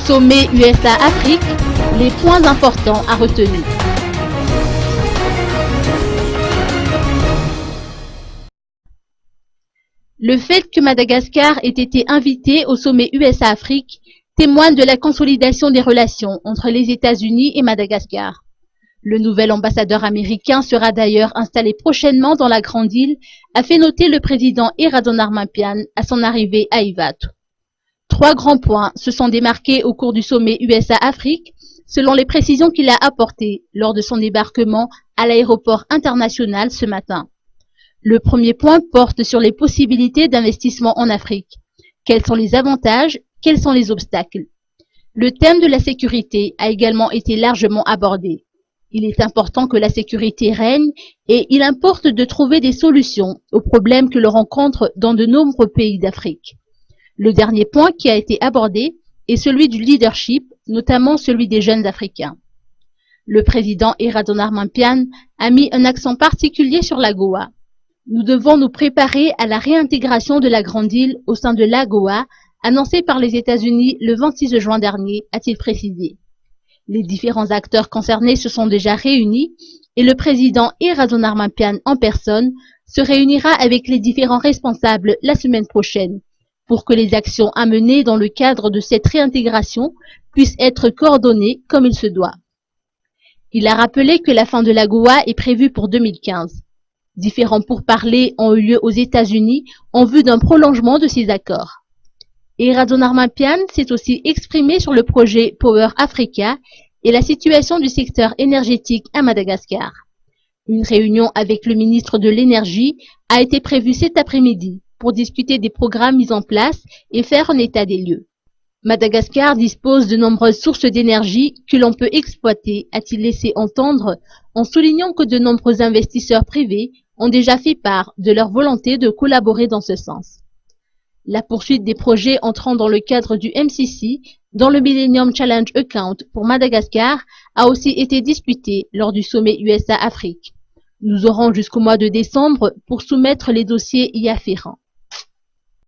Sommet USA-Afrique, les points importants à retenir. Le fait que Madagascar ait été invité au sommet USA-Afrique témoigne de la consolidation des relations entre les États-Unis et Madagascar. Le nouvel ambassadeur américain sera d'ailleurs installé prochainement dans la Grande Île, a fait noter le président Eradon Armampian à son arrivée à Ivato. 3 grands points se sont démarqués au cours du sommet USA-Afrique, selon les précisions qu'il a apportées lors de son débarquement à l'aéroport international ce matin. Le premier point porte sur les possibilités d'investissement en Afrique. Quels sont les avantages? Quels sont les obstacles? Le thème de la sécurité a également été largement abordé. Il est important que la sécurité règne et il importe de trouver des solutions aux problèmes que l'on rencontre dans de nombreux pays d'Afrique. Le dernier point qui a été abordé est celui du leadership, notamment celui des jeunes Africains. Le président Eradon Armampian a mis un accent particulier sur l'AGOA. Nous devons nous préparer à la réintégration de la Grande Île au sein de l'AGOA, annoncée par les États-Unis le 26 juin dernier, a-t-il précisé. Les différents acteurs concernés se sont déjà réunis et le président Eradon Armampian en personne se réunira avec les différents responsables la semaine prochaine pour que les actions à mener dans le cadre de cette réintégration puissent être coordonnées comme il se doit. Il a rappelé que la fin de l'AGOA est prévue pour 2015. Différents pourparlers ont eu lieu aux États-Unis en vue d'un prolongement de ces accords. Eradon Armampian s'est aussi exprimé sur le projet Power Africa et la situation du secteur énergétique à Madagascar. Une réunion avec le ministre de l'Énergie a été prévue cet après-midi pour discuter des programmes mis en place et faire un état des lieux. Madagascar dispose de nombreuses sources d'énergie que l'on peut exploiter, a-t-il laissé entendre, en soulignant que de nombreux investisseurs privés ont déjà fait part de leur volonté de collaborer dans ce sens. La poursuite des projets entrant dans le cadre du MCC, dans le Millennium Challenge Account pour Madagascar, a aussi été discutée lors du sommet USA-Afrique. Nous aurons jusqu'au mois de décembre pour soumettre les dossiers y afférents.